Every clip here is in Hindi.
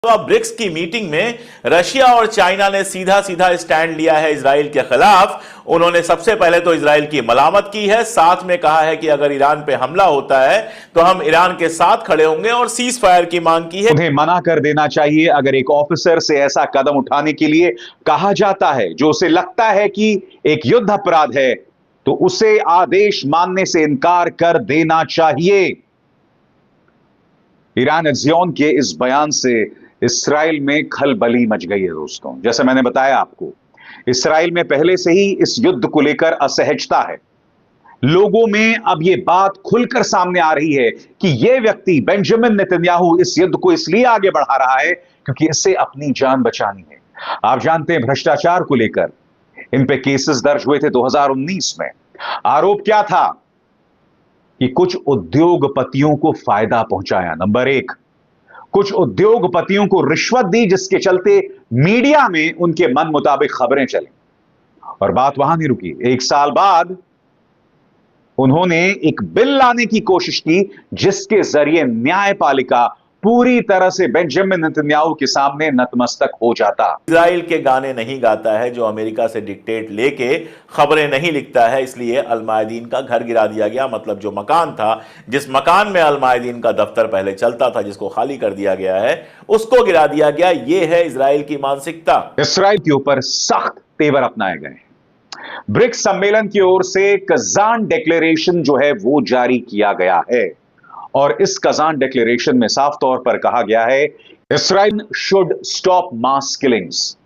ब्रिक्स की मीटिंग में रशिया और चाइना ने सीधा सीधा स्टैंड लिया है इजराइल के खिलाफ। उन्होंने सबसे पहले तो इजराइल की मलामत की है, साथ में कहा है कि अगर ईरान पे हमला होता है तो हम ईरान के साथ खड़े होंगे और सीज फायर की मांग की है। उन्हें मना कर देना चाहिए। अगर एक ऑफिसर से ऐसा कदम उठाने के लिए कहा जाता है जो उसे लगता है कि एक युद्ध अपराध है, तो उसे आदेश मानने से इनकार कर देना चाहिए। ईरान एजियोन के इस बयान से इसराइल में खलबली मच गई है। दोस्तों, जैसे मैंने बताया आपको, इसराइल में पहले से ही इस युद्ध को लेकर असहजता है। लोगों में अब यह बात खुलकर सामने आ रही है कि यह व्यक्ति बेंजामिन नेतन्याहू इस युद्ध को इसलिए आगे बढ़ा रहा है क्योंकि इससे अपनी जान बचानी है। आप जानते हैं, भ्रष्टाचार को लेकर इन पे केसेस दर्ज हुए थे 2019 में। आरोप क्या था कि कुछ उद्योगपतियों को फायदा पहुंचाया। नंबर एक, कुछ उद्योगपतियों को रिश्वत दी, जिसके चलते मीडिया में उनके मन मुताबिक खबरें चली। और बात वहां नहीं रुकी। एक साल बाद उन्होंने एक बिल लाने की कोशिश की जिसके जरिए न्यायपालिका पूरी तरह से बेंजामिन नेतन्याहू के सामने नतमस्तक हो जाता। इजराइल के गाने नहीं गाता है जो अमेरिका से डिक्टेट लेके खबरें नहीं लिखता है, इसलिए अल-मायदीन का घर गिरा दिया गया। मतलब जो मकान था, जिस मकान में अल-मायदीन का दफ्तर पहले चलता था, जिसको खाली कर दिया गया है, उसको गिरा दिया गया। यह है इजराइल की मानसिकता। इसराइल के ऊपर सख्त तेवर अपनाए गए। ब्रिक्स सम्मेलन की ओर से कजान डिक्लेरेशन जो है वो जारी किया गया है, और इस कजान डिक्लेरेशन में साफ तौर पर कहा गया है Israel should stop mass killings,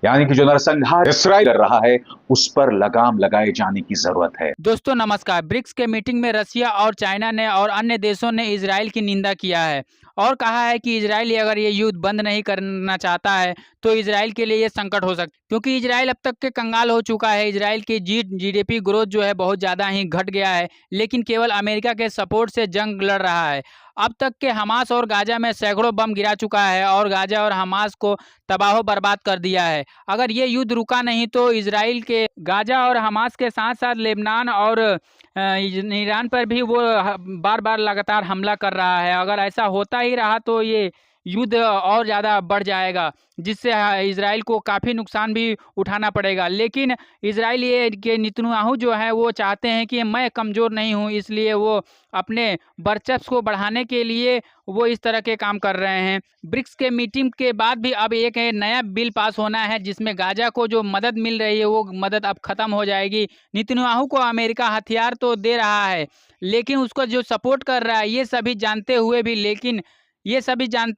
यानी कि जो नरसंहार इसराइल कर रहा है उस पर लगाम लगाए जाने की जरूरत है। दोस्तों नमस्कार। ब्रिक्स के मीटिंग में रशिया और चाइना ने और अन्य देशों ने इजराइल की निंदा किया है और कहा है कि इजराइल अगर ये युद्ध बंद नहीं करना चाहता है तो इजराइल के लिए ये संकट हो सकता है, क्योंकि इजराइल अब तक के कंगाल हो चुका है। इजराइल की जीडीपी ग्रोथ जो है बहुत ज़्यादा ही घट गया है, लेकिन केवल अमेरिका के सपोर्ट से जंग लड़ रहा है। अब तक के हमास और गाजा में सैकड़ों बम गिरा चुका है और गाजा और हमास को तबाह बर्बाद कर दिया है। अगर ये युद्ध रुका नहीं तो इजराइल के गाजा और हमास के साथ साथ लेबनान और ईरान पर भी वो बार बार लगातार हमला कर रहा है। अगर ऐसा होता ही रहा तो ये युद्ध और ज़्यादा बढ़ जाएगा, जिससे इजराइल को काफ़ी नुकसान भी उठाना पड़ेगा। लेकिन इजराइल ये के नेतन्याहू जो है वो चाहते हैं कि मैं कमज़ोर नहीं हूँ, इसलिए वो अपने वर्चस्व को बढ़ाने के लिए वो इस तरह के काम कर रहे हैं। ब्रिक्स के मीटिंग के बाद भी अब एक नया बिल पास होना है जिसमें गाजा को जो मदद मिल रही है वो मदद अब ख़त्म हो जाएगी। नेतन्याहू को अमेरिका हथियार तो दे रहा है, लेकिन उसको जो सपोर्ट कर रहा है ये सभी जानते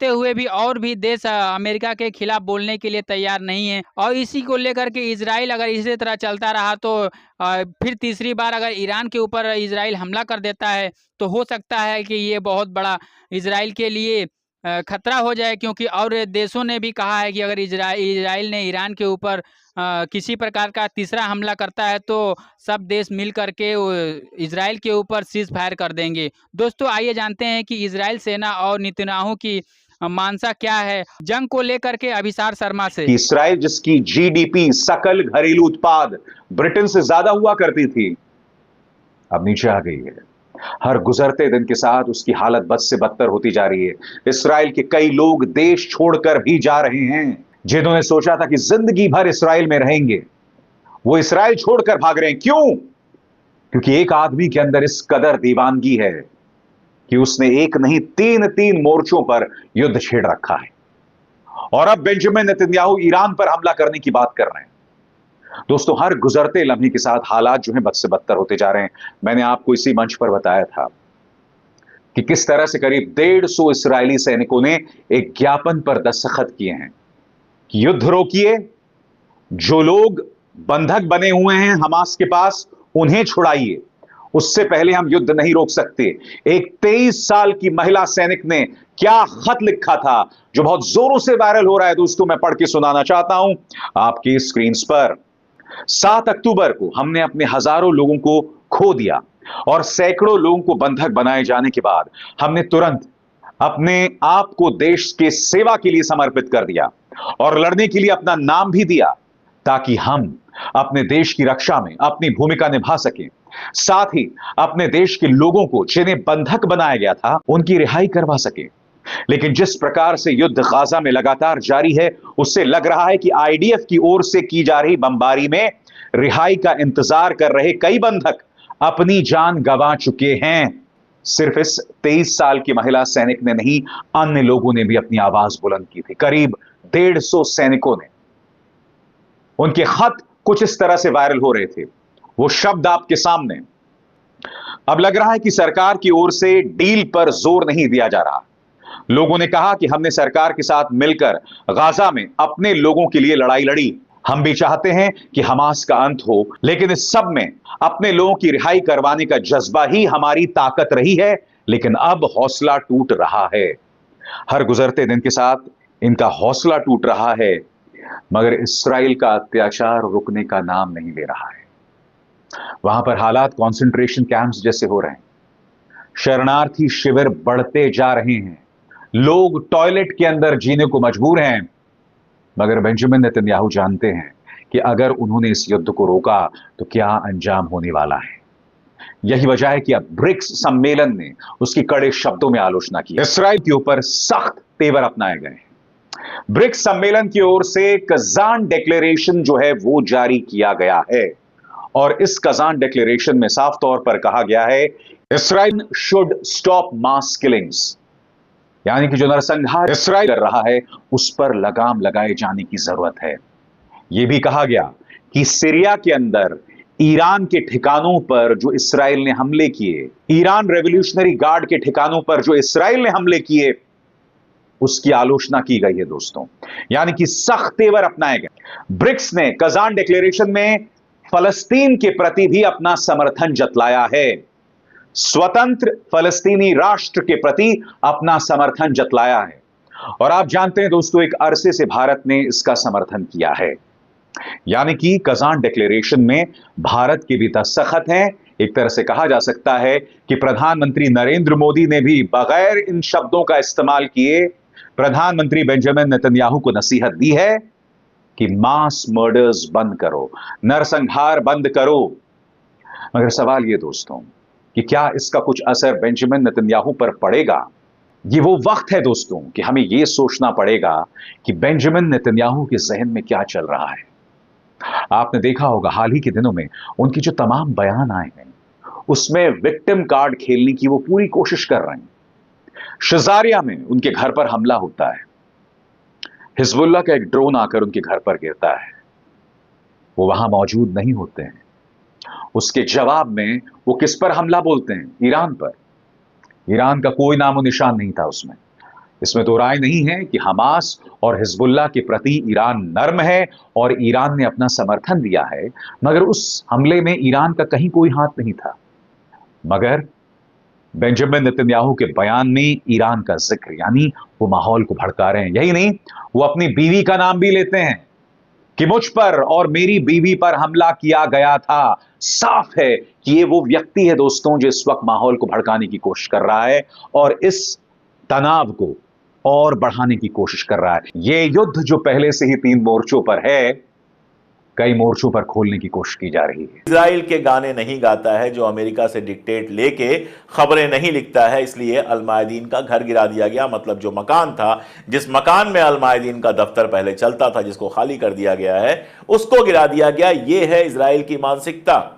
हुए भी और भी देश अमेरिका के खिलाफ बोलने के लिए तैयार नहीं है। और इसी को लेकर के इजराइल अगर इसी तरह चलता रहा तो फिर तीसरी बार अगर ईरान के ऊपर इजराइल हमला कर देता है तो हो सकता है कि ये बहुत बड़ा इजराइल के लिए खतरा हो जाए, क्योंकि और देशों ने भी कहा है कि अगर इजराइल ने ईरान के ऊपर किसी प्रकार का तीसरा हमला करता है तो सब देश मिल करके इजराइल के ऊपर सीज फायर कर देंगे। दोस्तों आइए जानते हैं कि इजराइल सेना और नेतन्याहू की मानसा क्या है जंग को लेकर के। अभिसार शर्मा से। इसराइल जिसकी जीडीपी सकल घरेलू उत्पाद ब्रिटेन से ज्यादा हुआ करती थी, अब नीचे आ गई है। हर गुजरते दिन के साथ उसकी हालत बद से बदतर होती जा रही है। इसराइल के कई लोग देश छोड़कर भी जा रहे हैं। जिन्होंने सोचा था कि जिंदगी भर इसराइल में रहेंगे, वो इसराइल छोड़कर भाग रहे हैं। क्यों? क्योंकि एक आदमी के अंदर इस कदर दीवानगी है कि उसने एक नहीं तीन मोर्चों पर युद्ध छेड़ रखा है। और अब बेंजामिन नेतन्याहू ईरान पर हमला करने की बात कर रहे हैं। दोस्तों, हर गुजरते लम्हे के साथ हालात जो है बद से बदतर होते जा रहे हैं। मैंने आपको इसी मंच पर बताया था कि किस तरह से करीब 150 इसराइली सैनिकों ने एक ज्ञापन पर दस्तखत किए हैं कि युद्ध रोकिए, जो लोग बंधक बने हुए हैं हमास के पास उन्हें छुड़ाइए, उससे पहले हम युद्ध नहीं रोक सकते। एक 23 साल की महिला सैनिक ने क्या खत लिखा था जो बहुत जोरों से वायरल हो रहा है। दोस्तों, मैं पढ़ के सुनाना चाहता हूं आपकी स्क्रीन पर। 7 अक्टूबर को हमने अपने हजारों लोगों को खो दिया और सैकड़ों लोगों को बंधक बनाए जाने के बाद हमने तुरंत अपने आप को देश के सेवा के लिए समर्पित कर दिया और लड़ने के लिए अपना नाम भी दिया, ताकि हम अपने देश की रक्षा में अपनी भूमिका निभा सकें। साथ ही अपने देश के लोगों को जिन्हें बंधक बनाया गया था उनकी रिहाई करवा सकें। लेकिन जिस प्रकार से युद्ध गाजा में लगातार जारी है, उससे लग रहा है कि आईडीएफ की ओर से की जा रही बमबारी में रिहाई का इंतजार कर रहे कई बंधक अपनी जान गंवा चुके हैं। सिर्फ इस 23 साल की महिला सैनिक ने नहीं, अन्य लोगों ने भी अपनी आवाज बुलंद की थी। करीब 150 सैनिकों ने। उनके खत कुछ इस तरह से वायरल हो रहे थे, वो शब्द आपके सामने। अब लग रहा है कि सरकार की ओर से डील पर जोर नहीं दिया जा रहा। लोगों ने कहा कि हमने सरकार के साथ मिलकर गाजा में अपने लोगों के लिए लड़ाई लड़ी। हम भी चाहते हैं कि हमास का अंत हो, लेकिन इस सब में अपने लोगों की रिहाई करवाने का जज्बा ही हमारी ताकत रही है। लेकिन अब हौसला टूट रहा है। हर गुजरते दिन के साथ इनका हौसला टूट रहा है, मगर इस्राइल का अत्याचार रुकने का नाम नहीं ले रहा है। वहां पर हालात कॉन्सेंट्रेशन कैंप्स जैसे हो रहे हैं। शरणार्थी शिविर बढ़ते जा रहे हैं। लोग टॉयलेट के अंदर जीने को मजबूर हैं। मगर बेंजामिन नेतन्याहू जानते हैं कि अगर उन्होंने इस युद्ध को रोका तो क्या अंजाम होने वाला है। यही वजह है कि अब ब्रिक्स सम्मेलन ने उसकी कड़े शब्दों में आलोचना की। इस्राइल के ऊपर सख्त तेवर अपनाए गए। ब्रिक्स सम्मेलन की ओर से कजान डिक्लेरेशन जो है वो जारी किया गया है, और इस कजान डिक्लेरेशन में साफ तौर पर कहा गया है Israel should stop mass killings, यानी कि जो नरसंहार इस्राइल कर रहा है उस पर लगाम लगाए जाने की जरूरत है। यह भी कहा गया कि सीरिया के अंदर ईरान के ठिकानों पर जो इस्राइल ने हमले किए, ईरान रेवोल्यूशनरी गार्ड के ठिकानों पर जो इस्राइल ने हमले किए, उसकी आलोचना की गई है दोस्तों। यानी कि सख्त तेवर अपनाए गए। ब्रिक्स ने कजान डिक्लेरेशन में फलस्तीन के प्रति भी अपना समर्थन जतलाया है। स्वतंत्र फलस्तीनी राष्ट्र के प्रति अपना समर्थन जतलाया है। और आप जानते हैं दोस्तों, एक अरसे से भारत ने इसका समर्थन किया है। यानी कि कजान डिक्लेरेशन में भारत के भी दस्तखत हैं। एक तरह से कहा जा सकता है कि प्रधानमंत्री नरेंद्र मोदी ने भी बगैर इन शब्दों का इस्तेमाल किए प्रधानमंत्री बेंजामिन नेतन्याहू को नसीहत दी है कि मास मर्डर्स बंद करो, नरसंहार बंद करो। मगर सवाल यह दोस्तों कि क्या इसका कुछ असर बेंजामिन नेतन्याहू पर पड़ेगा? ये वो वक्त है दोस्तों कि हमें यह सोचना पड़ेगा कि बेंजामिन नेतन्याहू के जहन में क्या चल रहा है। आपने देखा होगा हाल ही के दिनों में उनकी जो तमाम बयान आए हैं, उसमें विक्टिम कार्ड खेलने की वो पूरी कोशिश कर रहे हैं। शजारिया में उनके घर पर हमला होता है, हिजबुल्लाह का एक ड्रोन आकर उनके घर पर गिरता है, वो वहां मौजूद नहीं होते हैं। उसके जवाब में वो किस पर हमला बोलते हैं? ईरान पर। ईरान का कोई नामो निशान नहीं था उसमें। इसमें तो राय नहीं है कि हमास और हिजबुल्लाह के प्रति ईरान नर्म है और ईरान ने अपना समर्थन दिया है, मगर उस हमले में ईरान का कहीं कोई हाथ नहीं था। मगर बेंजामिन नेतन्याहू के बयान में ईरान का जिक्र, यानी वो माहौल को भड़का रहे हैं। यही नहीं, वो अपनी बीवी का नाम भी लेते हैं कि मुझ पर और मेरी बीवी पर हमला किया गया था। साफ है कि ये वो व्यक्ति है दोस्तों जो इस वक्त माहौल को भड़काने की कोशिश कर रहा है और इस तनाव को और बढ़ाने की कोशिश कर रहा है। ये युद्ध जो पहले से ही 3 मोर्चों पर है, कई मोर्चों पर खोलने की कोशिश की जा रही है। इजराइल के गाने नहीं गाता है जो अमेरिका से डिक्टेट लेके खबरें नहीं लिखता है, इसलिए अल-मायदीन का घर गिरा दिया गया। मतलब जो मकान था, जिस मकान में अल-मायदीन का दफ्तर पहले चलता था, जिसको खाली कर दिया गया है, उसको गिरा दिया गया। यह है इजराइल की मानसिकता।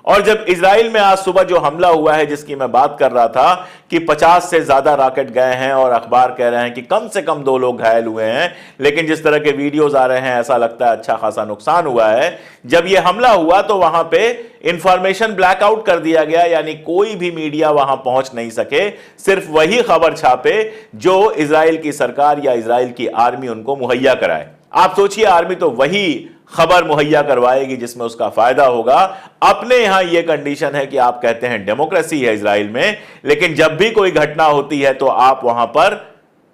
और जब इजराइल में आज सुबह जो हमला हुआ है, जिसकी मैं बात कर रहा था कि 50 से ज्यादा रॉकेट गए हैं और अखबार कह रहे हैं कि कम से कम 2 लोग घायल हुए हैं, लेकिन जिस तरह के वीडियोस आ रहे हैं ऐसा लगता है अच्छा खासा नुकसान हुआ है। जब यह हमला हुआ तो वहां पे इंफॉर्मेशन ब्लैकआउट कर दिया गया, यानी कोई भी मीडिया वहां पहुंच नहीं सके। सिर्फ वही खबर छापे जो इजराइल की सरकार या इजराइल की आर्मी उनको मुहैया कराए। आप सोचिए, आर्मी तो वही खबर मुहैया करवाएगी जिसमें उसका फायदा होगा। अपने यहां यह कंडीशन है कि आप कहते हैं डेमोक्रेसी है इजराइल में, लेकिन जब भी कोई घटना होती है तो आप वहां पर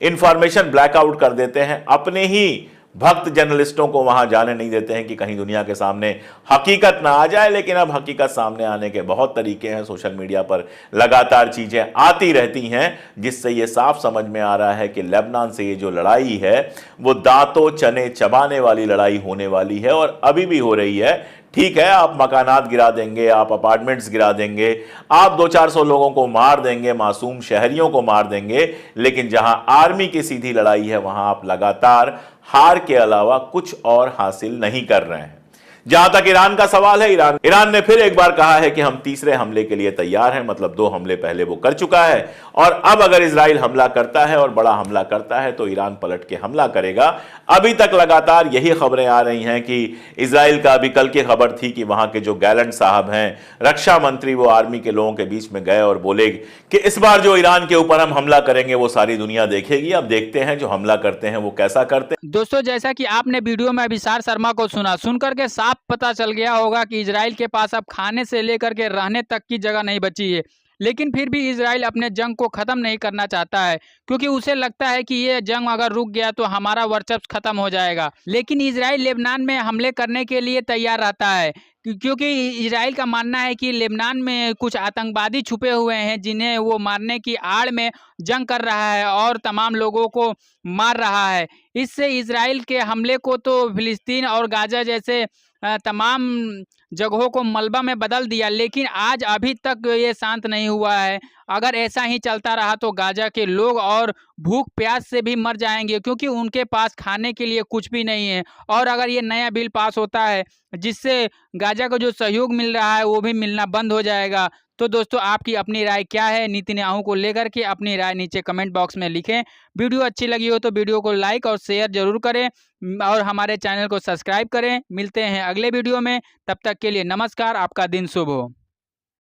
इंफॉर्मेशन ब्लैकआउट कर देते हैं। अपने ही भक्त जर्नलिस्टों को वहां जाने नहीं देते हैं कि कहीं दुनिया के सामने हकीकत ना आ जाए। लेकिन अब हकीकत सामने आने के बहुत तरीके हैं। सोशल मीडिया पर लगातार चीजें आती रहती हैं जिससे यह साफ समझ में आ रहा है कि लेबनान से ये जो लड़ाई है वो दांतों चने चबाने वाली लड़ाई होने वाली है और अभी भी हो रही है। ठीक है, आप मकानात गिरा देंगे, आप अपार्टमेंट्स गिरा देंगे, आप 200-400 लोगों को मार देंगे, मासूम शहरियों को मार देंगे, लेकिन जहां आर्मी की सीधी लड़ाई है वहां आप लगातार हार के अलावा कुछ और हासिल नहीं कर रहे हैं। जहां तक ईरान का सवाल है, ईरान ने फिर एक बार कहा है कि हम तीसरे हमले के लिए तैयार हैं, मतलब 2 हमले पहले वो कर चुका है और अब अगर इजराइल हमला करता है और बड़ा हमला करता है तो ईरान पलट के हमला करेगा। अभी तक लगातार यही खबरें आ रही हैं कि इजराइल का, अभी कल की खबर थी कि वहां के जो गैलेंट साहब हैं, रक्षा मंत्री, वो आर्मी के लोगों के बीच में गए और बोले कि इस बार जो ईरान के ऊपर हम हमला करेंगे वो सारी दुनिया देखेगी। अब देखते हैं जो हमला करते हैं वो कैसा करते हैं। दोस्तों, जैसा कि आपने वीडियो में अभिसार शर्मा को सुनकर के साफ पता चल गया होगा कि इजराइल के पास अब खाने से लेकर के रहने तक की जगह नहीं बची है, लेकिन फिर भी इजराइल अपने जंग को ख़त्म नहीं करना चाहता है, क्योंकि उसे लगता है कि ये जंग अगर रुक गया तो हमारा वर्चस्व खत्म हो जाएगा। लेकिन इजराइल लेबनान में हमले करने के लिए तैयार रहता है, क्योंकि इजराइल का मानना है कि लेबनान में कुछ आतंकवादी छुपे हुए हैं जिन्हें वो मारने की आड़ में जंग कर रहा है और तमाम लोगों को मार रहा है। इससे इजराइल के हमले को तो फिलिस्तीन और गाजा जैसे तमाम जगहों को मलबा में बदल दिया, लेकिन आज अभी तक ये शांत नहीं हुआ है। अगर ऐसा ही चलता रहा तो गाजा के लोग और भूख प्यास से भी मर जाएंगे, क्योंकि उनके पास खाने के लिए कुछ भी नहीं है। और अगर ये नया बिल पास होता है जिससे गाजा को जो सहयोग मिल रहा है वो भी मिलना बंद हो जाएगा। तो दोस्तों, आपकी अपनी राय क्या है नेतन्याहू को लेकर के? अपनी राय नीचे कमेंट बॉक्स में लिखें। वीडियो अच्छी लगी हो तो वीडियो को लाइक और शेयर जरूर करें और हमारे चैनल को सब्सक्राइब करें। मिलते हैं अगले वीडियो में, तब तक के लिए नमस्कार, आपका दिन शुभ हो।